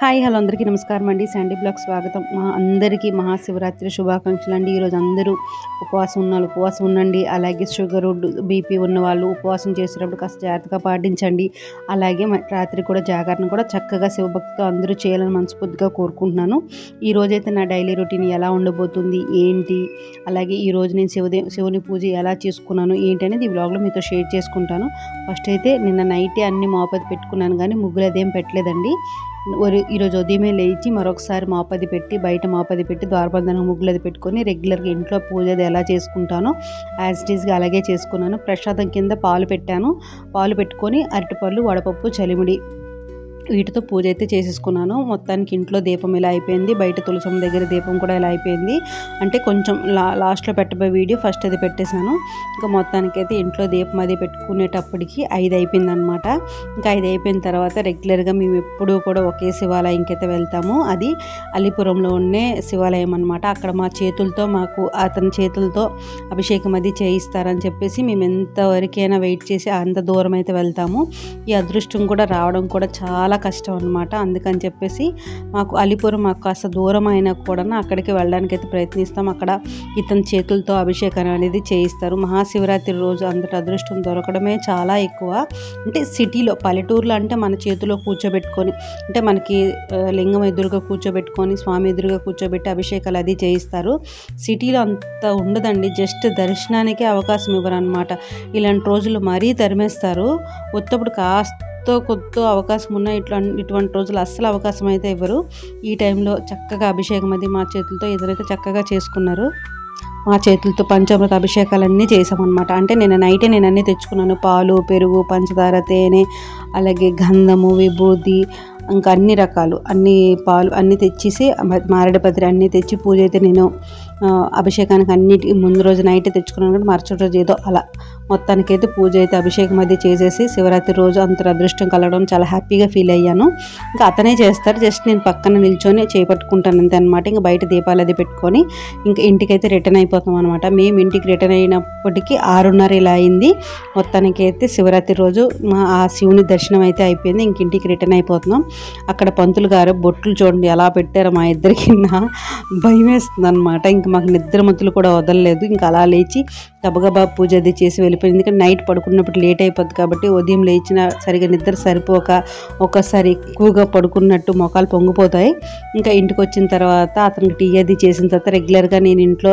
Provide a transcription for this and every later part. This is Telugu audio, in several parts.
హాయ్ హలో అందరికీ నమస్కారం అండి. శాండీ బ్లాగ్ స్వాగతం. మా అందరికీ మహాశివరాత్రి శుభాకాంక్షలు అండి. ఈరోజు అందరూ ఉపవాసం ఉండండి. అలాగే షుగర్ బీపీ ఉన్న వాళ్ళు ఉపవాసం చేసేటప్పుడు కాస్త జాగ్రత్తగా పాటించండి. అలాగే రాత్రి కూడా జాగరణ కూడా చక్కగా శివభక్తితో అందరూ చేయాలని మనస్ఫూర్తిగా కోరుకుంటున్నాను. ఈరోజైతే నా డైలీ రొటీన్ ఎలా ఉండబోతుంది ఏంటి, అలాగే ఈరోజు నేను శివుని పూజ ఎలా చేసుకున్నాను ఏంటి అనేది ఈ బ్లాగ్లో మీతో షేర్ చేసుకుంటాను. ఫస్ట్ అయితే నిన్న నైటే అన్ని మోపది పెట్టుకున్నాను, కానీ ముగ్గులు అదేం పెట్టలేదండి. ఈరోజు ఉదయమే లేచి మరొకసారి మాపది పెట్టి బయట మాపది పెట్టి ద్వారబంధన ముగ్గులు అది పెట్టుకొని రెగ్యులర్గా ఇంట్లో పూజ అది ఎలా చేసుకుంటానో యాజ్ ఇట్ ఈస్గా అలాగే చేసుకున్నాను. ప్రసాదం కింద పాలు పెట్టాను. పాలు పెట్టుకొని అరటిపళ్ళు, వడపప్పు, చలిమిడి వీటితో పూజ అయితే చేసేసుకున్నాను. మొత్తానికి ఇంట్లో దీపం ఇలా అయిపోయింది. బయట తులసమ్మ దగ్గర దీపం కూడా ఇలా అయిపోయింది. అంటే కొంచెం లాస్ట్లో పెట్టబోయే వీడియో ఫస్ట్ అది పెట్టేశాను. ఇంకా మొత్తానికైతే ఇంట్లో దీపం అది పెట్టుకునేటప్పటికి 5 అయిపోయింది అనమాట. ఇంకా 5 అయిపోయిన తర్వాత రెగ్యులర్గా మేము ఎప్పుడూ కూడా ఒకే శివాలయంకి అయితే వెళ్తాము. అది అలీపురంలో ఉండే శివాలయం అనమాట. అక్కడ మాకు అతని చేతులతో అభిషేకం అది చేయిస్తారని చెప్పేసి మేము ఎంతవరకైనా వెయిట్ చేసి అంత దూరం అయితే వెళ్తాము. ఈ అదృష్టం కూడా రావడం కూడా చాలా కష్టం అనమాట. అందుకని చెప్పేసి అలీపురం మాకు కాస్త దూరం అయినా కూడా అక్కడికి వెళ్ళడానికి అయితే ప్రయత్నిస్తాం. అక్కడ ఇతని చేతులతో అభిషేకం అనేది చేయిస్తారు. మహాశివరాత్రి రోజు అంతటి అదృష్టం దొరకడమే చాలా ఎక్కువ. అంటే సిటీలో, పల్లెటూరులో అంటే మన చేతిలో కూర్చోబెట్టుకొని, అంటే మనకి లింగం ఎదురుగా కూర్చోబెట్టుకొని స్వామి ఎదురుగా కూర్చోబెట్టి అభిషేకాలు అది చేయిస్తారు. సిటీలో అంత ఉండదండి. జస్ట్ దర్శనానికే అవకాశం ఇవ్వరు అనమాట. ఇలాంటి రోజులు మరీ తరిమేస్తారు. ఒత్తప్పుడు కొత్త అవకాశం ఉన్న ఇటువంటి రోజులు అస్సలు అవకాశం అయితే ఇవ్వరు. ఈ టైంలో చక్కగా అభిషేకం అది మా చేతులతో ఎదురైతే చక్కగా చేసుకున్నారు. మా చేతులతో పంచామృత అభిషేకాలన్నీ చేసామన్నమాట. అంటే నేను అన్నీ తెచ్చుకున్నాను. పాలు, పెరుగు, పంచదార, తేనె, అలాగే గంధము, విభూతి, ఇంకా అన్ని రకాలు పాలు అన్నీ తెచ్చేసి మారేడుపత్రి అన్నీ తెచ్చి పూజ అయితే నేను అభిషేకానికి అన్నిటికీ ముందు రోజు నైట్ తెచ్చుకున్నాను. కానీ మరుసటి రోజు ఏదో అలా మొత్తానికైతే పూజ అయితే అభిషేకం అది చేసేసి శివరాత్రి రోజు అంత అదృష్టం కలగడం చాలా హ్యాపీగా ఫీల్ అయ్యాను. ఇంకా అతనే చేస్తారు, జస్ట్ నేను పక్కన నిల్చొని చేపట్టుకుంటాను అంతే అనమాట. ఇంకా బయట దీపాలు అది పెట్టుకొని ఇంకా ఇంటికైతే రిటర్న్ అయిపోతాం అనమాట. మేము ఇంటికి రిటర్న్ అయినప్పటికీ 6:30 ఇలా అయింది. మొత్తానికైతే శివరాత్రి రోజు ఆ శివుని దర్శనం అయితే అయిపోయింది. ఇంక ఇంటికి రిటర్న్ అయిపోతున్నాం. అక్కడ పంతులు గారు బొట్లు చూడండి ఎలా పెట్టారో మా ఇద్దరికి భయం వేస్తుంది అనమాట. ఇంకా మాకు నిద్రమతులు కూడా వదలలేదు. ఇంకా అలా లేచి గబగబా పూజ అది చేసి వెళ్ళిపోయింది. ఎందుకంటే నైట్ పడుకున్నప్పుడు లేట్ అయిపోద్ది కాబట్టి ఉదయం లేచిన సరిగా నిద్ర సరిపోక ఒక్కసారి ఎక్కువగా పడుకున్నట్టు మొఖాలు పొంగిపోతాయి. ఇంకా ఇంటికి వచ్చిన తర్వాత అతనికి టీ అది చేసిన తర్వాత రెగ్యులర్గా నేను ఇంట్లో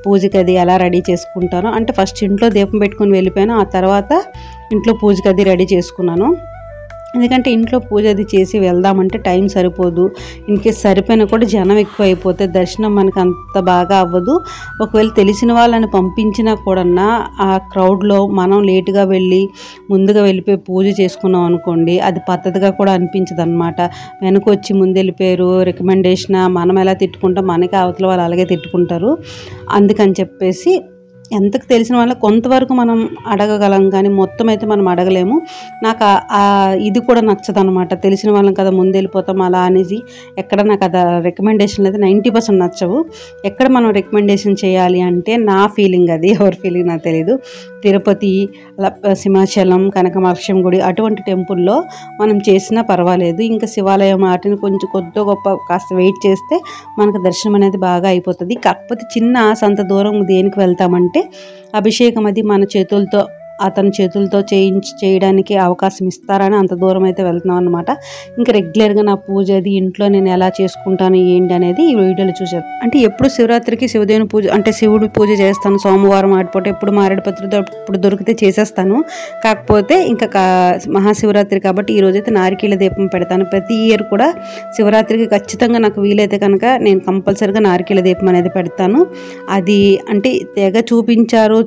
పూజకి అది ఎలా రెడీ చేసుకుంటాను అంటే ఫస్ట్ ఇంట్లో దీపం పెట్టుకుని వెళ్ళిపోయాను. ఆ తర్వాత ఇంట్లో పూజకి అది రెడీ చేసుకున్నాను. ఎందుకంటే ఇంట్లో పూజ అది చేసి వెళ్దామంటే టైం సరిపోదు. ఇన్కేస్ సరిపోయినా కూడా జనం ఎక్కువ అయిపోతే దర్శనం మనకు అంత బాగా అవ్వదు. ఒకవేళ తెలిసిన వాళ్ళని పంపించినా కూడా ఆ క్రౌడ్లో మనం లేటుగా వెళ్ళి ముందుగా వెళ్ళిపోయి పూజ చేసుకున్నాం అనుకోండి, అది పద్ధతిగా కూడా అనిపించదు అనమాట. వెనక వచ్చి ముందు వెళ్ళిపోయారు రికమెండేషన్ మనం ఎలా తిట్టుకుంటాం, మనకి అవతల వాళ్ళు అలాగే తిట్టుకుంటారు. అందుకని చెప్పేసి ఎంతకు తెలిసిన వాళ్ళ కొంతవరకు మనం అడగగలం, కానీ మొత్తం అయితే మనం అడగలేము. నాకు ఇది కూడా నచ్చదు అనమాట. తెలిసిన వాళ్ళం కదా ముందు వెళ్ళిపోతాం అలా అనేసి ఎక్కడ నాకు అది రికమెండేషన్లు అయితే 90% నచ్చవు. ఎక్కడ మనం రికమెండేషన్ చేయాలి అంటే నా ఫీలింగ్, అది ఎవరి ఫీలింగ్ నాకు తెలీదు. తిరుపతి, సింహాచలం, కనకమహాలక్ష్మి గుడి అటువంటి టెంపుల్లో మనం చేసినా పర్వాలేదు. ఇంకా శివాలయం వాటిని కొంచెం కొద్ది గొప్ప కాస్త వెయిట్ చేస్తే మనకు దర్శనం అనేది బాగా అయిపోతుంది. కాకపోతే చిన్న అంత దూరం దేనికి వెళ్తామంటే అభిషేకం అది మన చేతులతో అతని చేతులతో చేయడానికి అవకాశం ఇస్తారని అంత దూరం అయితే వెళ్తున్నాం అనమాట. ఇంకా రెగ్యులర్గా నా పూజ అది ఇంట్లో నేను ఎలా చేసుకుంటాను ఏంటి అనేది ఈ వీడియోలో చూసారు. అంటే ఎప్పుడు శివరాత్రికి శివదేవుని పూజ అంటే శివుడి పూజ చేస్తాను. సోమవారం ఆడిపోతే ఎప్పుడు మారేడుపత్రితో ఎప్పుడు దొరికితే చేసేస్తాను. కాకపోతే ఇంకా మహాశివరాత్రి కాబట్టి ఈరోజైతే నారికేళ దీపం పెడతాను. ప్రతి ఇయర్ కూడా శివరాత్రికి ఖచ్చితంగా నాకు వీలైతే కనుక నేను కంపల్సరీగా నారికేళ దీపం అనేది పెడతాను. అది అంటే తెగ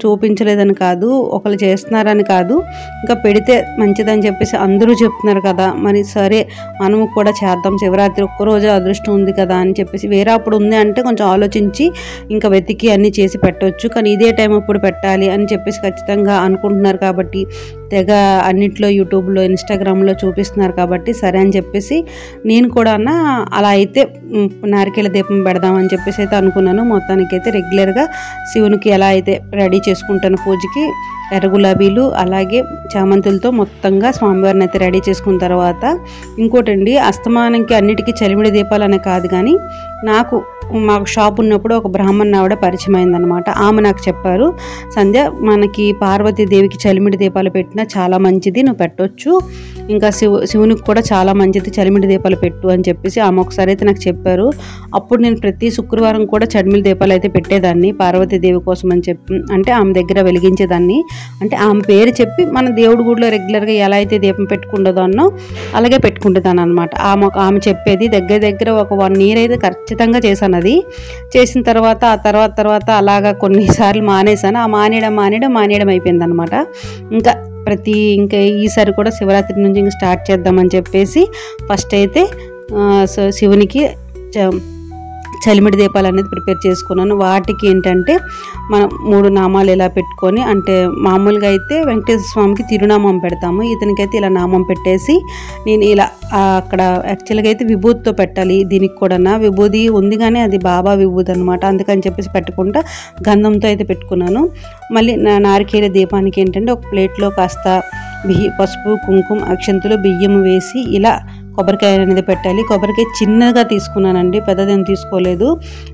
చూపించలేదని కాదు, ఒకళ్ళు చేస్తున్నారని కాదు, ఇంకా పెడితే మంచిదని చెప్పేసి అందరూ చెప్తున్నారు కదా, మరి సరే మనము కూడా చేద్దాం, శివరాత్రి ఒక్కరోజు అదృష్టం ఉంది కదా అని చెప్పేసి. వేరే అప్పుడు ఉంది అంటే కొంచెం ఆలోచించి ఇంకా వెతికి అన్నీ చేసి పెట్టవచ్చు, కానీ ఇదే టైం అప్పుడు పెట్టాలి అని చెప్పేసి ఖచ్చితంగా అనుకుంటున్నారు కాబట్టి తెగ అన్నిట్లో యూట్యూబ్లో ఇన్స్టాగ్రామ్లో చూపిస్తున్నారు కాబట్టి సరే అని చెప్పేసి నేను కూడా అలా అయితే నారికేళ దీపం పెడదామని చెప్పేసి అయితే అనుకున్నాను. మొత్తానికైతే రెగ్యులర్గా శివునికి ఎలా అయితే రెడీ చేసుకుంటాను పూజకి ఎర్ర గులాబీలు అలాగే చామంతులతో మొత్తంగా స్వామివారిని అయితే రెడీ చేసుకున్న తర్వాత ఇంకోటండి, అస్తమానంకి అన్నిటికీ చలిమిడి దీపాలనే కాదు కానీ మాకు షాప్ ఉన్నప్పుడు ఒక బ్రాహ్మణ ఆవిడ పరిచయం అయిందనమాట. ఆమె నాకు చెప్పారు, సంధ్య మనకి పార్వతీదేవికి చలిమిడి దీపాలు పెట్టినా చాలా మంచిది, నువ్వు పెట్టొచ్చు, ఇంకా శివునికి కూడా చాలా మంచిది చలిమిడి దీపాలు పెట్టు అని చెప్పేసి ఆమె ఒకసారి అయితే నాకు చెప్పారు. అప్పుడు నేను ప్రతి శుక్రవారం కూడా చలిమిడి దీపాలు అయితే పెట్టేదాన్ని పార్వతీదేవి కోసం అని చెప్పి, అంటే ఆమె దగ్గర వెలిగించేదాన్ని. అంటే ఆమె పేరు చెప్పి మన దేవుడి గుడిలో రెగ్యులర్గా ఎలా అయితే దీపం పెట్టుకుంటుందో అలాగే పెట్టుకుంటుందాను అనమాట. ఆమె చెప్పేది దగ్గర ఒక 1 year అయితే ఖచ్చితంగా చేశాను. అది చేసిన తర్వాత ఆ తర్వాత అలాగా కొన్నిసార్లు మానేశాను. ఆ మానేయడం అయిపోయింది అనమాట. ఇంకా ఈసారి కూడా శివరాత్రి నుంచి ఇంకా స్టార్ట్ చేద్దామని చెప్పేసి ఫస్ట్ అయితే శివునికి చలిమిడి దీపాలు అనేది ప్రిపేర్ చేసుకున్నాను. వాటికి ఏంటంటే మనం 3 నామాలు ఇలా పెట్టుకొని, అంటే మామూలుగా అయితే వెంకటేశ్వర స్వామికి తిరునామం పెడతాము, ఇతనికైతే ఇలా నామం పెట్టేసి నేను ఇలా అక్కడ యాక్చువల్గా అయితే విభూతితో పెట్టాలి. దీనికి కూడా విభూది ఉంది కానీ అది బాబా విభూతి అనమాట, అందుకని చెప్పేసి పెట్టుకుంటా గంధంతో అయితే పెట్టుకున్నాను. మళ్ళీ నారికేల దీపానికి ఏంటంటే ఒక ప్లేట్లో కాస్త పసుపు, కుంకుమ, అక్షంతులు, బియ్యం వేసి ఇలా కొబ్బరికాయ అనేది పెట్టాలి. కొబ్బరికాయ చిన్నగా తీసుకున్నానండి, పెద్దదేం తీసుకోలేదు.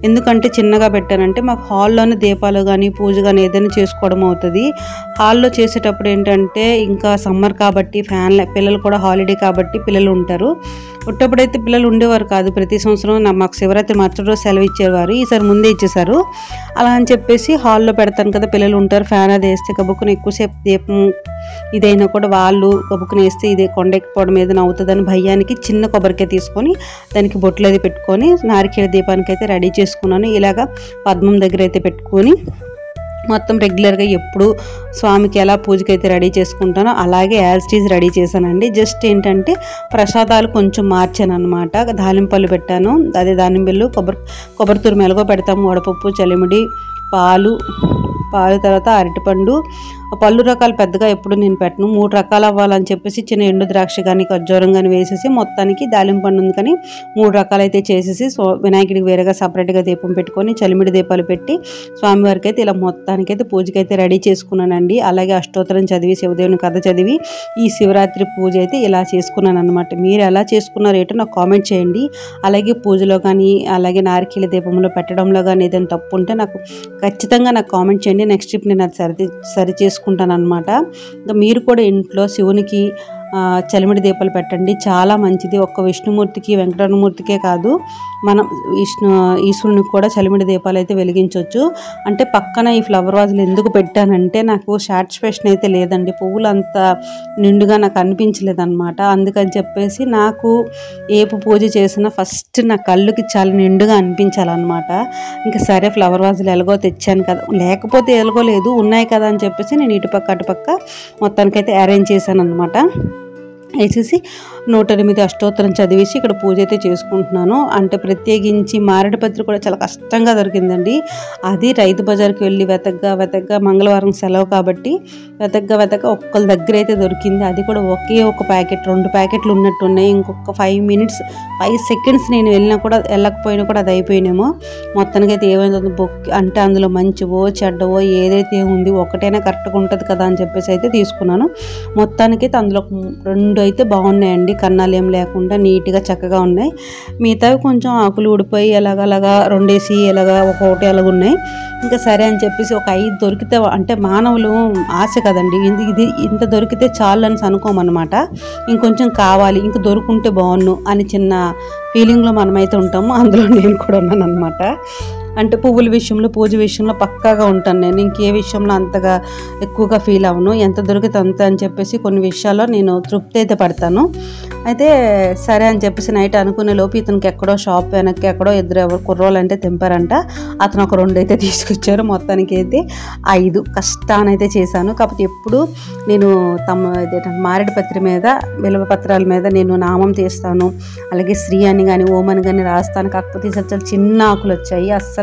ఎందుకంటే చిన్నగా పెట్టానంటే మాకు హాల్లోనే దీపాలు కానీ పూజ కానీ ఏదైనా చేసుకోవడం అవుతుంది. హాల్లో చేసేటప్పుడు ఏంటంటే ఇంకా సమ్మర్ కాబట్టి పిల్లలు కూడా హాలిడే కాబట్టి పిల్లలు ఉంటారు. పుట్టప్పుడైతే పిల్లలు ఉండేవారు కాదు. ప్రతి సంవత్సరం మాకు శివరాత్రి మరుసటి రోజు సెలవు ఇచ్చేవారు, ఈసారి ముందే ఇచ్చేసారు. అలా అని చెప్పేసి హాల్లో పెడతాను కదా, పిల్లలు ఉంటారు, ఫ్యాన్ అది వేస్తే కబుక్కుని ఎక్కువసేపు దీపం ఇదైనా కూడా వాళ్ళు కబుక్కుని వేస్తే ఇదే కొండెక్కిపోవడం ఏదైనా అవుతుందని భయానికి చిన్న కొబ్బరికాయ తీసుకొని దానికి బొట్లు అది పెట్టుకొని నారికేల దీపానికి అయితే రెడీ చేసుకున్నాను. ఇలాగా పద్మం దగ్గర అయితే పెట్టుకొని మొత్తం రెగ్యులర్గా ఎప్పుడు స్వామికి ఎలా పూజకైతే రెడీ చేసుకుంటానో అలాగే యాజ్ ఇట్ ఈజ్ రెడీ చేశానండి. జస్ట్ ఏంటంటే ప్రసాదాలు కొంచెం మార్చాను అనమాట. దానిమ్మపళ్ళు పెట్టాను, అదే దానిమ్మలు, కొబ్బరి తురుము ఎలాగో పెడతాము, వడపప్పు, చలిమిడి, పాలు తర్వాత అరటిపండు. పళ్ళు రకాలు పెద్దగా ఎప్పుడు నేను పెట్టను, 3 రకాలు అవ్వాలని చెప్పేసి చిన్న ఎండు ద్రాక్ష కానీ ఖర్జూరం కానీ వేసేసి మొత్తానికి దాలింపు పండు ఉంది కానీ 3 రకాలు అయితే చేసేసి వినాయకుడికి వేరేగా సపరేట్గా దీపం పెట్టుకొని చలిమిడి దీపాలు పెట్టి స్వామివారికి అయితే ఇలా మొత్తానికైతే పూజకైతే రెడీ చేసుకున్నానండి. అలాగే అష్టోత్తరం చదివి శివదేవుని కథ చదివి ఈ శివరాత్రి పూజ అయితే ఇలా చేసుకున్నాను అనమాట. మీరు ఎలా చేసుకున్నారో ఏంటో నాకు కామెంట్ చేయండి. అలాగే పూజలో కానీ అలాగే నారికేల దీపంలో పెట్టడంలో కానీ ఏదైనా తప్పు ఉంటే నాకు ఖచ్చితంగా నాకు కామెంట్ చేయండి. నెక్స్ట్ ట్రిప్ నేను అది సరి చేసుకుంటాను అనమాట. ఇంకా మీరు కూడా ఇంట్లో శివునికి చలిమిడి దీపాలు పెట్టండి, చాలా మంచిది. ఒక్క విష్ణుమూర్తికి వెంకటరమణమూర్తికే కాదు, మనం ఈశ్వరునికి కూడా చలిమిడి దీపాలు అయితే వెలిగించవచ్చు. అంటే పక్కన ఈ ఫ్లవర్ వాజులు ఎందుకు పెట్టానంటే నాకు సాటిస్ఫాక్షన్ అయితే లేదండి, పువ్వులు అంత నిండుగా నాకు అనిపించలేదన్నమాట. అందుకని చెప్పేసి నాకు ఏపు పూజ చేసినా ఫస్ట్ నా కళ్ళుకి చాలా నిండుగా అనిపించాలన్నమాట. ఇంకా సరే ఫ్లవర్ వాజులు ఎలాగో తెచ్చాను కదా, లేకపోతే ఎలాగో లేదు, ఉన్నాయి కదా అని చెప్పేసి నేను ఇటుపక్క అటుపక్క మొత్తానికైతే అరేంజ్ చేశాను అనమాట. వేసేసి 108 అష్టోత్తరం చదివేసి ఇక్కడ పూజ అయితే చేసుకుంటున్నాను. అంటే ప్రత్యేకించి మారేడుపత్రి కూడా చాలా కష్టంగా దొరికిందండి. అది రైతు బజార్కి వెళ్ళి వెతగ్గా మంగళవారం సెలవు కాబట్టి వెతగ్గా ఒక్కళ్ళ దగ్గర అయితే దొరికింది. అది కూడా ఒకే ఒక ప్యాకెట్, 2 ప్యాకెట్లు ఉన్నట్టున్నాయి. ఇంకొక 5 seconds నేను వెళ్ళకపోయినా కూడా అది అయిపోయినేమో. మొత్తానికైతే ఏమైందో అంటే అందులో మంచివో చెడ్డవో ఏదైతే ఉంది ఒకటైనా కరెక్ట్గా ఉంటుంది కదా అని చెప్పేసి అయితే తీసుకున్నాను. మొత్తానికైతే అందులో 2 అయితే బాగున్నాయండి, కన్నాలు ఏం లేకుండా నీట్గా చక్కగా ఉన్నాయి. మిగతావి కొంచెం ఆకులు ఊడిపోయి అలాగా 2 వేసి ఒకటి అలాగ ఉన్నాయి. ఇంకా సరే అని చెప్పేసి ఒక 5 దొరికితే, అంటే మానవులు ఆశ కదండి, ఇది ఇంత దొరికితే చాలు అని అనుకోమన్నమాట. ఇంకొంచెం కావాలి, ఇంక దొరుకుంటే బాగున్ను అని చిన్న ఫీలింగ్లో మనమైతే ఉంటాము. అందులో నేను కూడా ఉన్నాను అనమాట. అంటే పువ్వుల విషయంలో పూజ విషయంలో పక్కాగా ఉంటాను నేను, ఇంకే విషయంలో అంతగా ఎక్కువగా ఫీల్ అవ్వను. ఎంత దొరికితే అంత అని చెప్పేసి కొన్ని విషయాల్లో నేను తృప్తి అయితే పడతాను. అయితే సరే అని చెప్పేసి నైట్ అనుకునే లోపు ఇతనికి ఎక్కడో షాప్ వెనక్కి ఎక్కడో ఎవరు కుర్రోళ్ళు అంటే తెంపారంట. అతను ఒక 2 అయితే తీసుకొచ్చారు. మొత్తానికి అయితే 5 కష్టానైతే చేశాను. కాకపోతే ఎప్పుడు నేను మారేడుపత్రి మీద బిల్వపత్రాల మీద నేను నామం తీస్తాను, అలాగే శ్రీ అని కానీ ఓం అని కానీ రాస్తాను. కాకపోతే చాలా చిన్న ఆకులు వచ్చాయి, అస్సలు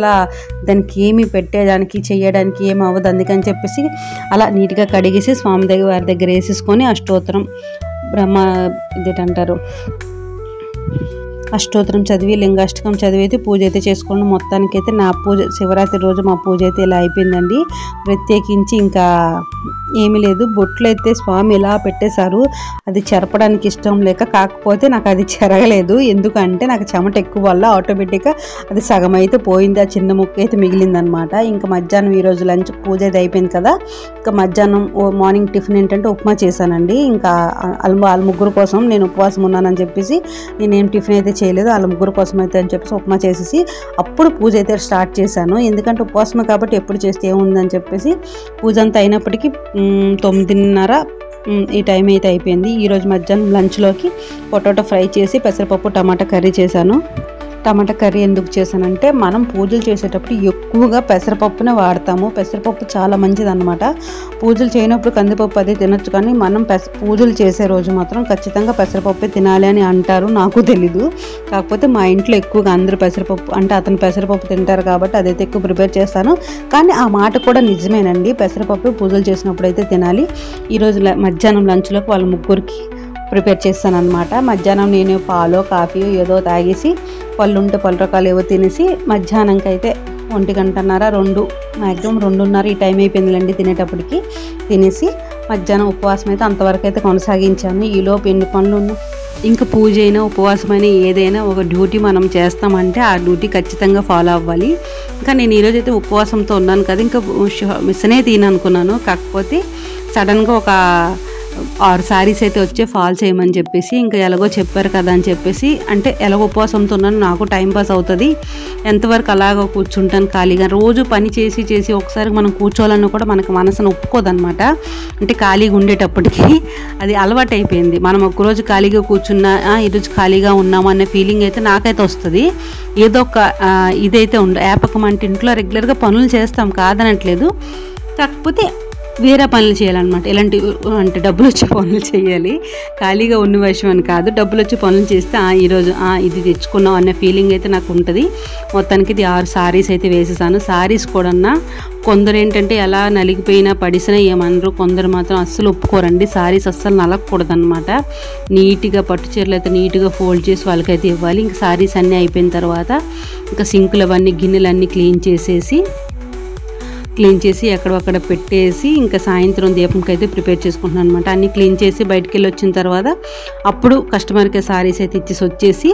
దానికి ఏమి పెట్టేదానికి చేయడానికి ఏమి అవ్వదు. అందుకని చెప్పేసి అలా నీట్గా కడిగేసి స్వామి వారి దగ్గర వేసేసుకొని అష్టోత్తరం అష్టోత్తరం చదివి లింగాష్టకం చదివి అయితే పూజ అయితే చేసుకోండి. మొత్తానికైతే నా పూజ శివరాత్రి రోజు మా పూజ అయితే ఇలా అయిపోయిందండి. ప్రత్యేకించి ఇంకా ఏమీ లేదు. బొట్లు అయితే స్వామి ఇలా పెట్టేశారు. అది చెరపడానికి ఇష్టం లేక, కాకపోతే నాకు అది చెరగలేదు. ఎందుకంటే నాకు చెమట ఎక్కువ వల్ల ఆటోమేటిక్గా అది సగం అయితే పోయింది. ఆ చిన్న ముక్క అయితే మిగిలిందనమాట. ఇంకా మధ్యాహ్నం ఈరోజు లంచ్ పూజ అయితే అయిపోయింది కదా. ఇంకా మధ్యాహ్నం మార్నింగ్ టిఫిన్ ఏంటంటే ఉప్మా చేశానండి. ఇంకా వాళ్ళ ముగ్గురు కోసం నేను ఉపవాసం ఉన్నానని చెప్పేసి నేనేం టిఫిన్ అయితే చేయలేదు. వాళ్ళ ముగ్గురు కోసం అయితే అని చెప్పేసి ఉప్మా చేసేసి అప్పుడు పూజ అయితే స్టార్ట్ చేశాను. ఎందుకంటే ఉపవాసమే కాబట్టి ఎప్పుడు చేస్తే ఏముందని చెప్పేసి పూజ అంతా అయినప్పటికీ 9:30 ఈ టైం అయితే అయిపోయింది. ఈరోజు మధ్యాహ్నం లంచ్లోకి పొటాటో ఫ్రై చేసి పెసరపప్పు టమాటా కర్రీ చేశాను. టమాటా కర్రీ ఎందుకు చేశానంటే మనం పూజలు చేసేటప్పుడు ఎక్కువగా పెసరపప్పునే వాడతాము. పెసరపప్పు చాలా మంచిది అనమాట. పూజలు చేయనప్పుడు కందిపప్పు అది తినొచ్చు, కానీ మనం పూజలు చేసే రోజు మాత్రం ఖచ్చితంగా పెసరపప్పే తినాలి అని అంటారు. నాకు తెలీదు, కాకపోతే మా ఇంట్లో ఎక్కువగా అందరూ పెసరపప్పు అంటే అతను పెసరపప్పు తింటారు కాబట్టి అదైతే ఎక్కువ ప్రిపేర్ చేస్తాను. కానీ ఆ మాట కూడా నిజమేనండి, పెసరపప్పు పూజలు చేసినప్పుడు అయితే తినాలి. ఈరోజు మధ్యాహ్నం లంచ్లోకి వాళ్ళ ముగ్గురికి ప్రిపేర్ చేస్తాను అనమాట. మధ్యాహ్నం నేను పాలో కాఫీ ఏదో తాగేసి పళ్ళు ఉంటే పళ్ళు రకాలు ఏవో తినేసి మధ్యాహ్నంకి అయితే 1:30 2 మ్యాక్సిమం 2:30 ఈ టైం అయిపోయిందిలేండి తినేటప్పటికి. తినేసి మధ్యాహ్నం ఉపవాసం అయితే అంతవరకు అయితే కొనసాగించాను. ఈలోపు ఎన్ని పనులు ఉన్నా ఇంకా పూజ అయినా ఉపవాసమైన ఏదైనా ఒక డ్యూటీ మనం చేస్తామంటే ఆ డ్యూటీ ఖచ్చితంగా ఫాలో అవ్వాలి. ఇంకా నేను ఈరోజైతే ఉపవాసంతో ఉన్నాను కదా, ఇంకా మిస్సనే తిననుకున్నాను. కాకపోతే సడన్గా ఒక 6 శారీస్ అయితే వచ్చే ఫాల్ చేయమని చెప్పేసి, ఇంకా ఎలాగో చెప్పారు కదా అని చెప్పేసి, అంటే ఎలాగో ఉపవాసంతో ఉన్నాను, నాకు టైంపాస్ అవుతుంది, ఎంతవరకు అలాగ కూర్చుంటాను ఖాళీగా. రోజు పని చేసి చేసి ఒకసారి మనం కూర్చోవాలన్నా కూడా మనకు మనసును ఒప్పుకోదనమాట. అంటే ఖాళీగా ఉండేటప్పటికి అది అలవాటు అయిపోయింది. మనం ఒకరోజు ఖాళీగా కూర్చున్నా ఈరోజు ఖాళీగా ఉన్నాము అనే ఫీలింగ్ అయితే నాకైతే వస్తుంది. ఏదో ఒక ఇదైతే ఏపకం అంటే ఇంట్లో రెగ్యులర్గా పనులు చేస్తాం కాదనట్లేదు, కాకపోతే వేరే పనులు చేయాలన్నమాట. ఎలాంటి అంటే డబ్బులు వచ్చే పనులు చేయాలి, ఖాళీగా ఉన్న విషయం అని కాదు. డబ్బులు వచ్చే పనులు చేస్తే ఈరోజు ఇది తెచ్చుకున్నాం అనే ఫీలింగ్ అయితే నాకు ఉంటుంది. మొత్తానికి ఇది 6 శారీస్ అయితే వేసేసాను. శారీస్ కూడా కొందరు ఏంటంటే ఎలా నలిగిపోయినా పడిసినా ఏమనరు, కొందరు మాత్రం అస్సలు ఒప్పుకోరండి. శారీస్ అస్సలు నలగకూడదు అనమాట. నీట్గా పట్టు చీరలు అయితే నీట్గా ఫోల్డ్ చేసి వాళ్ళకైతే ఇవ్వాలి. ఇంకా శారీస్ అన్నీ అయిపోయిన తర్వాత ఇంకా సింకులు అవన్నీ గిన్నెలన్నీ క్లీన్ చేసి ఎక్కడక్కడ పెట్టేసి ఇంకా సాయంత్రం దీపంకి అయితే ప్రిపేర్ చేసుకుంటున్నాను అనమాట. అన్నీ క్లీన్ చేసి బయటికి వెళ్ళి వచ్చిన తర్వాత అప్పుడు కస్టమర్కి శారీస్ అయితే ఇచ్చేసి వచ్చేసి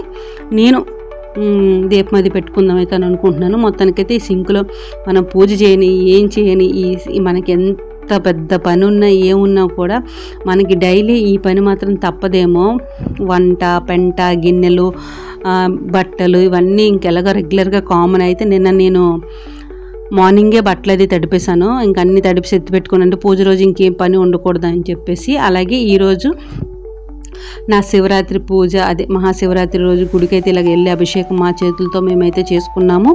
నేను దీపం అది పెట్టుకుందాం అయితే అని అనుకుంటున్నాను. మొత్తానికైతే ఈ సింకులో మనం పూజ చేయని ఏం చేయని మనకి ఎంత పెద్ద పని ఉన్నా ఏమున్నా కూడా మనకి డైలీ ఈ పని మాత్రం తప్పదేమో. వంట పెంట గిన్నెలు బట్టలు ఇవన్నీ ఇంకెలాగో రెగ్యులర్గా కామన్. అయితే నిన్న నేను మార్నింగే బట్టలు అది తడిపేశాను. ఇంక అన్నీ తడిపి ఎత్తి పెట్టుకుని, అంటే పూజ రోజు ఇంకేం పని ఉండకూడదు అని చెప్పేసి. అలాగే ఈరోజు నా శివరాత్రి పూజ, అదే మహాశివరాత్రి రోజు గుడికైతే ఇలాగ వెళ్ళి అభిషేకం మా చేతులతో మేమైతే చేసుకున్నాము.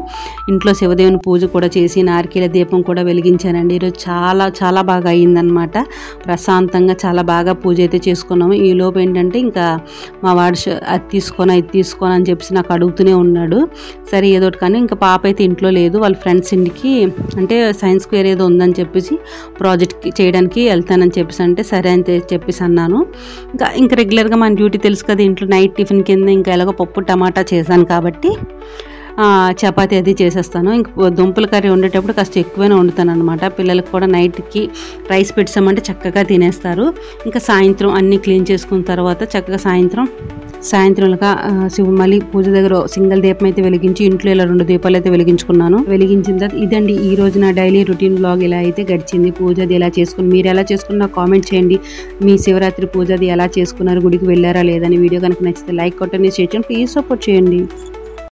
ఇంట్లో శివదేవుని పూజ కూడా చేసి నారికేల దీపం కూడా వెలిగించానండి. ఈరోజు చాలా చాలా బాగా అయ్యిందనమాట. ప్రశాంతంగా చాలా బాగా పూజ అయితే చేసుకున్నాము. ఈ లోపు ఏంటంటే ఇంకా మా వాడు అది తీసుకోనా ఇది తీసుకోనా అని చెప్పేసి నాకు అడుగుతూనే ఉన్నాడు. సరే ఏదోటి, కానీ ఇంకా పాప అయితే ఇంట్లో లేదు, వాళ్ళ ఫ్రెండ్స్ ఇంటికి అంటే సైన్స్ స్క్వేర్ ఏదో ఉందని చెప్పేసి ప్రాజెక్ట్ చేయడానికి వెళ్తానని చెప్పేసి అంటే సరే అని చెప్పేసి అన్నాను. ఇంకా రెగ్యులర్గా మన డ్యూటీ తెలుసు కదా, ఇంట్లో నైట్ టిఫిన్ కింద ఇంకా ఎలాగో పప్పు టమాటా చేశాను కాబట్టి చపాతీ అది చేసేస్తాను. ఇంక దుంపల కర్రీ వండేటప్పుడు కాస్త ఎక్కువనే వండుతాను అనమాట. పిల్లలకు కూడా నైట్కి రైస్ పెట్టామంటే చక్కగా తినేస్తారు. ఇంకా సాయంత్రం అన్నీ క్లీన్ చేసుకున్న తర్వాత చక్కగా సాయంత్రంగా మళ్ళీ పూజ దగ్గర సింగిల్ దీపం అయితే వెలిగించి ఇంట్లో ఇలా 2 దీపాలు అయితే వెలిగించుకున్నాను. వెలిగించిన తర్వాత ఇదండి ఈ రోజు నా డైలీ రొటీన్ వ్లాగ్. ఇలా అయితే గడిచింది. పూజ అది ఎలా చేసుకుని మీరు ఎలా చేసుకున్నా కామెంట్ చేయండి. మీ శివరాత్రి పూజ అది ఎలా చేసుకున్నారు, గుడికి వెళ్ళారా లేదని. వీడియో కనుక నచ్చితే లైక్ కొట్టండి, షేర్ చేయండి, ప్లీజ్ సపోర్ట్ చేయండి.